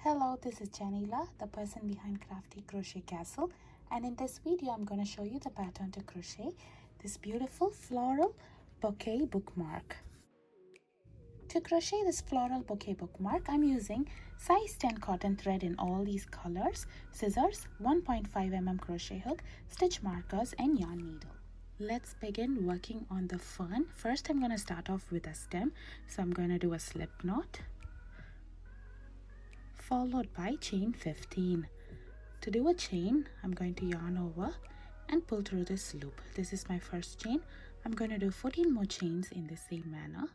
Hello, this is Janila, the person behind Crafty Crochet Castle, and in this video I'm going to show you the pattern to crochet this beautiful floral bouquet bookmark. To crochet this floral bouquet bookmark, I'm using size 10 cotton thread in all these colors, scissors, 1.5 mm crochet hook, stitch markers and yarn needle. Let's begin working on the fern. First I'm going to start off with a stem, so I'm going to do a slip knot followed by chain 15. To do a chain, I'm going to yarn over and pull through this loop. This is my first chain. I'm going to do 14 more chains in the same manner.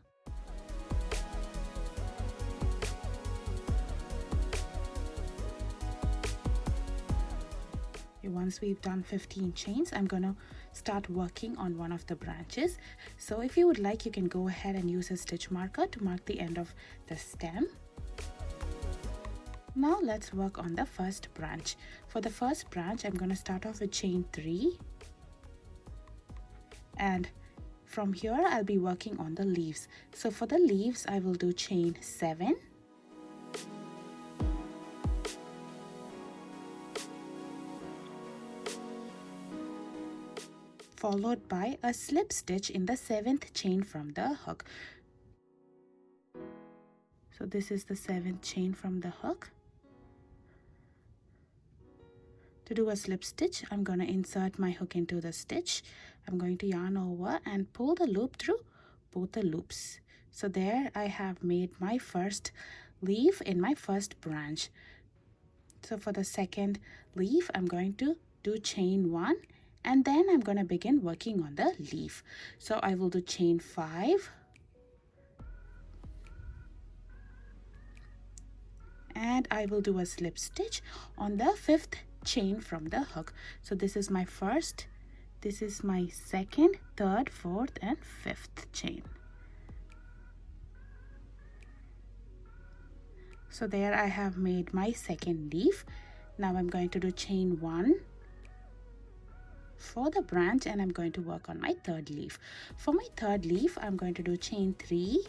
Once we've done 15 chains, I'm going to start working on one of the branches. So if you would like, you can go ahead and use a stitch marker to mark the end of the stem. Now let's work on the first branch. For the first branch, I'm going to start off with chain 3, and from here I'll be working on the leaves. So for the leaves, I will do chain 7, followed by a slip stitch in the 7th chain from the hook. So this is the 7th chain from the hook. To do a slip stitch, I'm going to insert my hook into the stitch. I'm going to yarn over and pull the loop through both the loops. So there I have made my first leaf in my first branch. So for the second leaf, I'm going to do chain 1 and then I'm going to begin working on the leaf. So I will do chain 5 and I will do a slip stitch on the 5th chain from the hook. So this is my first, this is my second, third, fourth and 5th chain. So there I have made my second leaf. Now I'm going to do chain 1 for the branch and I'm going to work on my third leaf. For my third leaf, I'm going to do chain 3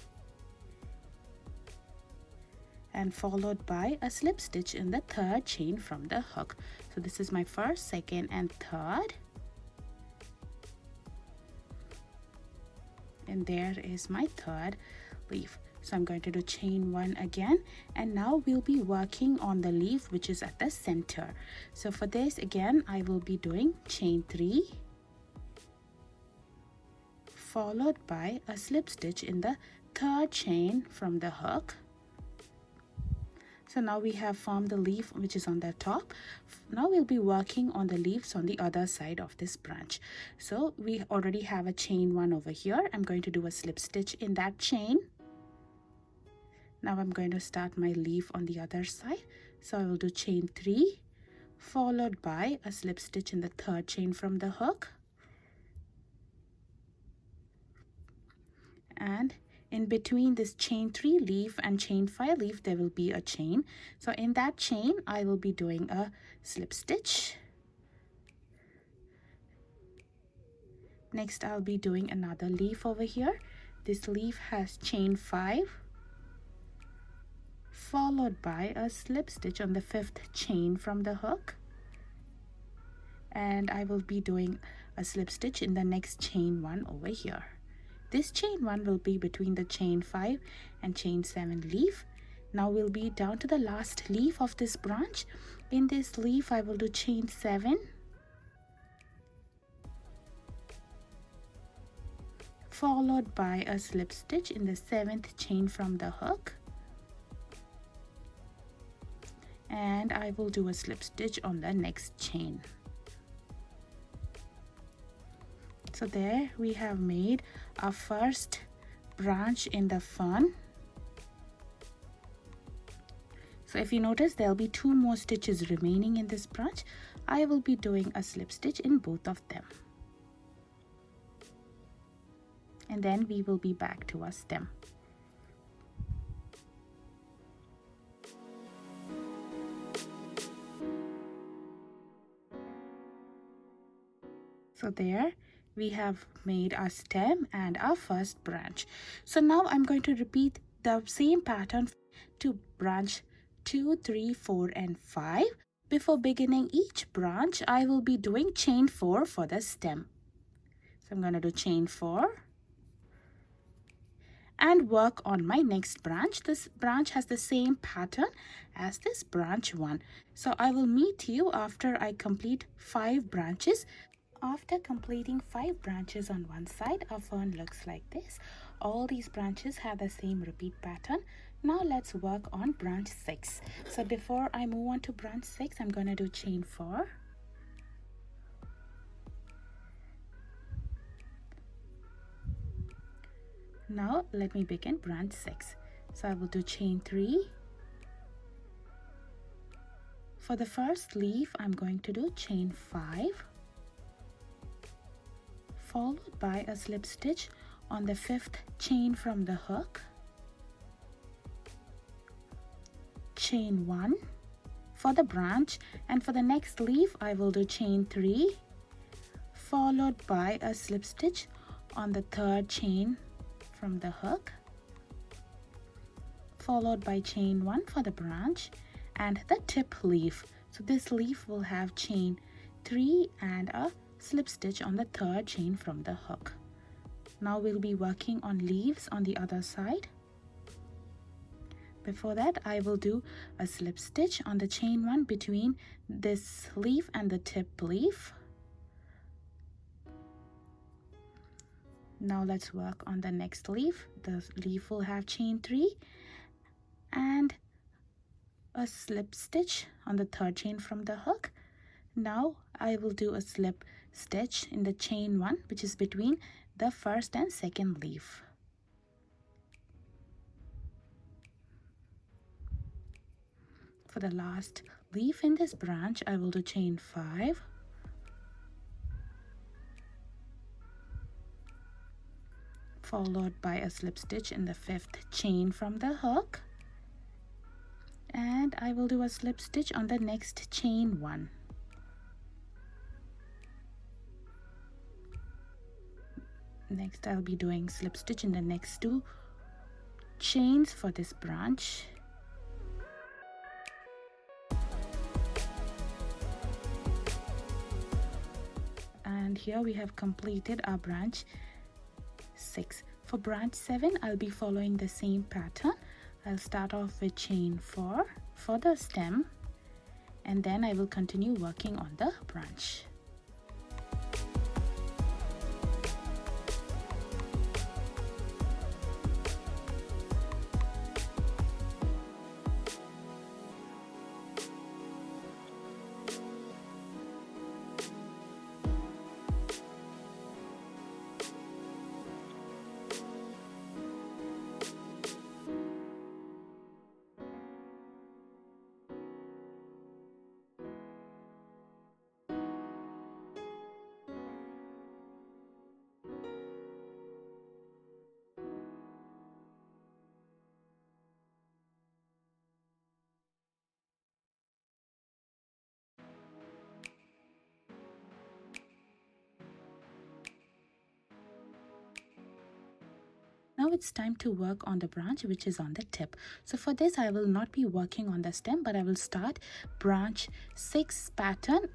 and followed by a slip stitch in the 3rd chain from the hook. So this is my first, second and third, and there is my third leaf. So I'm going to do chain 1 again, and now we'll be working on the leaf which is at the center. So for this again, I will be doing chain 3 followed by a slip stitch in the 3rd chain from the hook. So now we have formed the leaf which is on the top. Now we'll be working on the leaves on the other side of this branch. So we already have a chain 1 over here. I'm going to do a slip stitch in that chain. Now I'm going to start my leaf on the other side. So I will do chain 3 followed by a slip stitch in the 3rd chain from the hook. And in between this chain 3 leaf and chain 5 leaf, there will be a chain. So in that chain, I will be doing a slip stitch. Next, I'll be doing another leaf over here. This leaf has chain 5 followed by a slip stitch on the 5th chain from the hook. And I will be doing a slip stitch in the next chain 1 over here. This chain 1 will be between the chain 5 and chain 7 leaf. Now we'll be down to the last leaf of this branch. In this leaf, I will do chain 7 followed by a slip stitch in the 7th chain from the hook. And I will do a slip stitch on the next chain. So there we have made our first branch in the fern. So if you notice, there'll be 2 more stitches remaining in this branch. I will be doing a slip stitch in both of them. And then we will be back to our stem. So there we have made our stem and our first branch. So now I'm going to repeat the same pattern to branch 2, 3, 4 and 5. Before beginning each branch, I will be doing chain 4 for the stem. So I'm going to do chain 4 and work on my next branch. This branch has the same pattern as this branch 1. So I will meet you after I complete 5 branches. After completing 5 branches on one side, our fern looks like this. All these branches have the same repeat pattern. Now let's work on branch 6. So before I move on to branch 6, I'm going to do chain 4. Now let me begin branch 6. So I will do chain 3. For the first leaf, I'm going to do chain 5, followed by a slip stitch on the 5th chain from the hook, chain 1 for the branch, and for the next leaf I will do chain 3 followed by a slip stitch on the 3rd chain from the hook, followed by chain 1 for the branch and the tip leaf. So this leaf will have chain 3 and a slip stitch on the 3rd chain from the hook. Now we'll be working on leaves on the other side. Before that, I will do a slip stitch on the chain 1 between this leaf and the tip leaf. Now let's work on the next leaf. The leaf will have chain 3 and a slip stitch on the 3rd chain from the hook. Now I will do a slip stitch in the chain 1, which is between the 1st and 2nd leaf. For the last leaf in this branch, I will do chain 5, followed by a slip stitch in the 5th chain from the hook, and I will do a slip stitch on the next chain 1. Next, I'll be doing slip stitch in the next 2 chains for this branch. And here we have completed our branch 6. For branch 7, I'll be following the same pattern. I'll start off with chain 4 for the stem, and then I will continue working on the branch. Now it's time to work on the branch which is on the tip. So for this, I will not be working on the stem, but I will start branch 6 pattern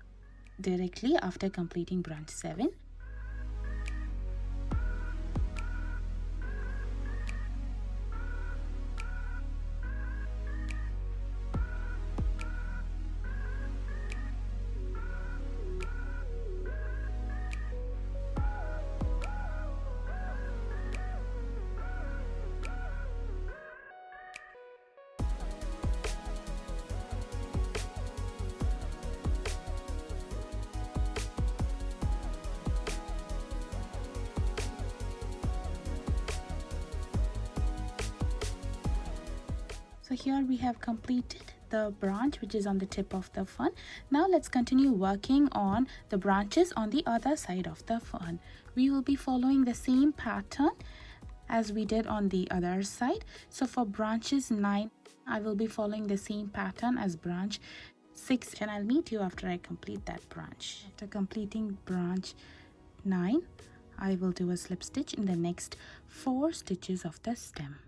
directly after completing branch 7. So here we have completed the branch which is on the tip of the fern. Now let's continue working on the branches on the other side of the fern. We will be following the same pattern as we did on the other side. So for branches 9, I will be following the same pattern as branch 6, and I'll meet you after I complete that branch. After completing branch 9, I will do a slip stitch in the next 4 stitches of the stem.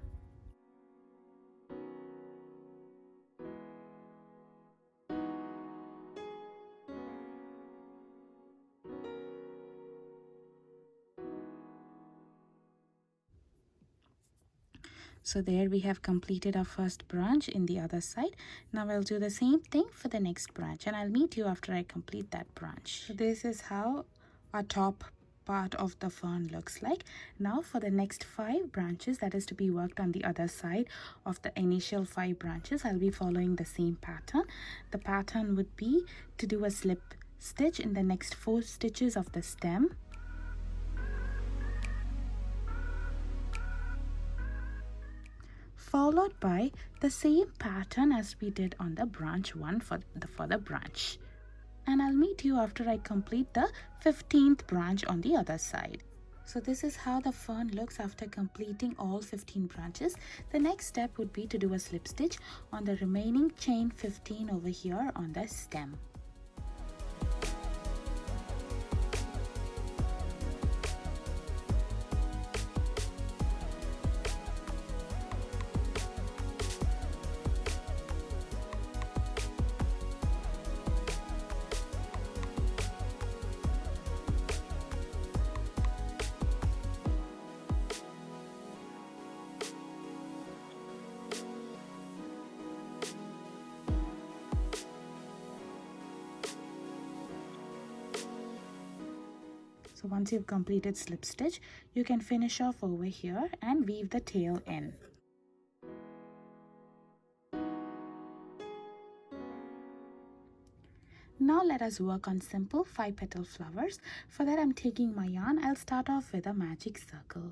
So there we have completed our first branch in the other side. Now I'll do the same thing for the next branch, and I'll meet you after I complete that branch. So this is how our top part of the fern looks like. Now for the next 5 branches that is to be worked on the other side of the initial 5 branches, I'll be following the same pattern. The pattern would be to do a slip stitch in the next 4 stitches of the stem, followed by the same pattern as we did on the branch 1 for the branch. And I'll meet you after I complete the 15th branch on the other side. So this is how the fern looks after completing all 15 branches. The next step would be to do a slip stitch on the remaining chain 15 over here on the stem. So once you've completed slip stitch, you can finish off over here and weave the tail in. Now let us work on simple 5-petal flowers. For that I'm taking my yarn. I'll start off with a magic circle.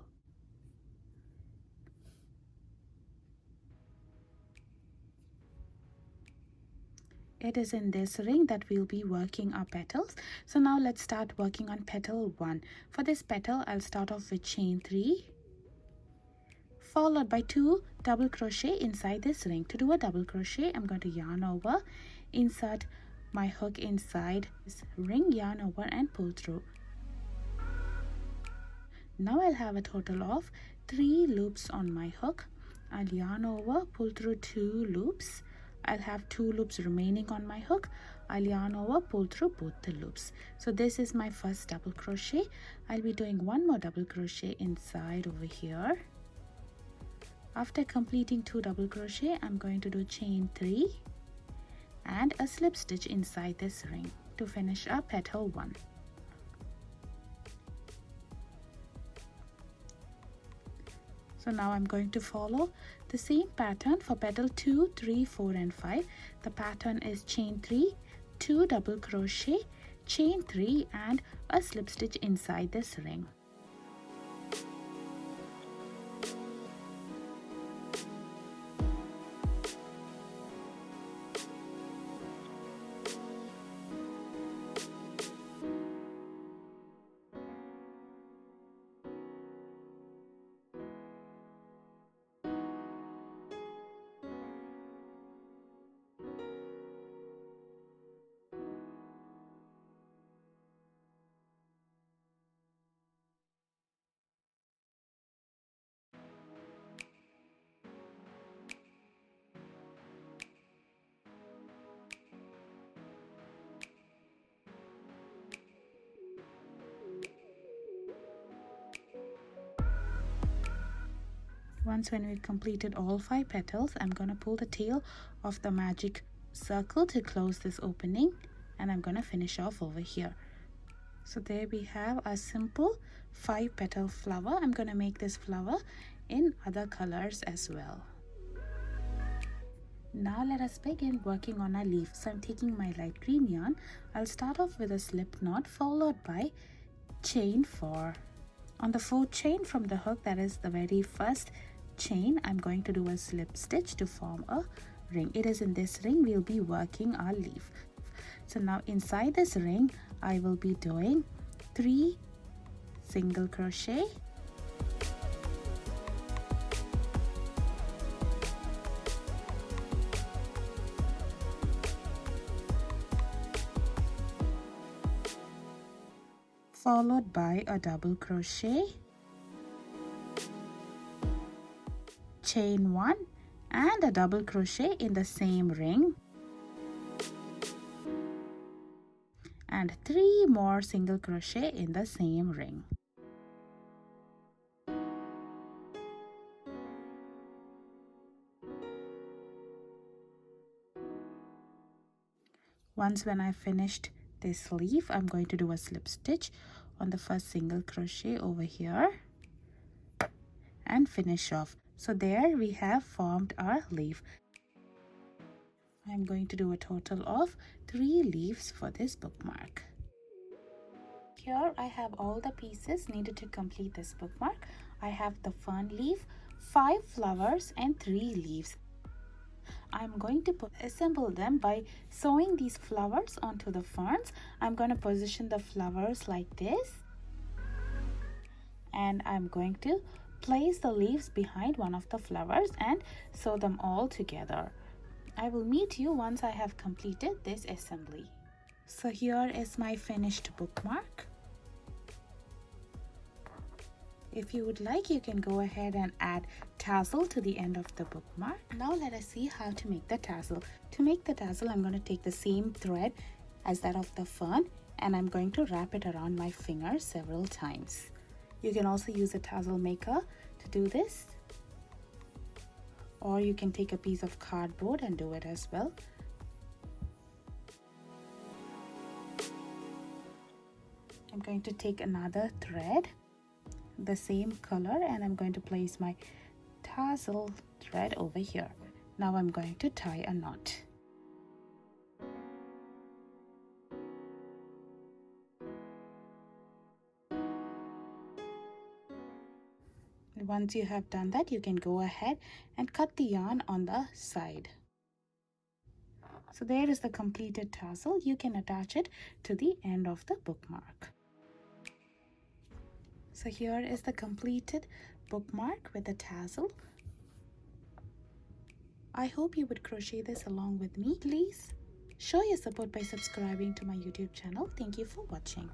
It is in this ring that we'll be working our petals. So now let's start working on petal 1. For this petal, I'll start off with chain 3, followed by 2 double crochet inside this ring. To do a double crochet, I'm going to yarn over, insert my hook inside this ring, yarn over and pull through. Now I'll have a total of 3 loops on my hook. I'll yarn over, pull through 2 loops. I'll have 2 loops remaining on my hook. I'll yarn over, pull through both the loops. So this is my first double crochet. I'll be doing 1 more double crochet inside over here. After completing 2 double crochet, I'm going to do chain 3 and a slip stitch inside this ring to finish up petal 1. So now I'm going to follow the same pattern for petal 2, 3, 4 and 5. The pattern is chain 3, 2 double crochet, chain 3 and a slip stitch inside this ring. Once when we've completed all 5 petals, I'm going to pull the tail of the magic circle to close this opening, and I'm going to finish off over here. So there we have a simple 5-petal flower. I'm going to make this flower in other colors as well. Now let us begin working on our leaf. So I'm taking my light green yarn. I'll start off with a slip knot followed by chain 4. On the 4th chain from the hook, that is the very first chain, I'm going to do a slip stitch to form a ring. It is in this ring we'll be working our leaf. So now inside this ring I will be doing 3 single crochet, followed by a double crochet, chain 1 and a double crochet in the same ring, and 3 more single crochet in the same ring. Once when I finished this leaf, I'm going to do a slip stitch on the first single crochet over here and finish off. So there we have formed our leaf. I'm going to do a total of 3 leaves for this bookmark. Here I have all the pieces needed to complete this bookmark. I have the fern leaf, 5 flowers and 3 leaves. I'm going to assemble them by sewing these flowers onto the ferns. I'm going to position the flowers like this, and I'm going to place the leaves behind one of the flowers and sew them all together. I will meet you once I have completed this assembly. So here is my finished bookmark. If you would like, you can go ahead and add tassel to the end of the bookmark. Now let us see how to make the tassel. To make the tassel, I'm going to take the same thread as that of the fern and I'm going to wrap it around my finger several times. You can also use a tassel maker to do this, or you can take a piece of cardboard and do it as well. I'm going to take another thread, the same color, and I'm going to place my tassel thread over here. Now I'm going to tie a knot. Once you have done that, you can go ahead and cut the yarn on the side. So there is the completed tassel. You can attach it to the end of the bookmark. So here is the completed bookmark with the tassel. I hope you would crochet this along with me. Please show your support by subscribing to my YouTube channel. Thank you for watching.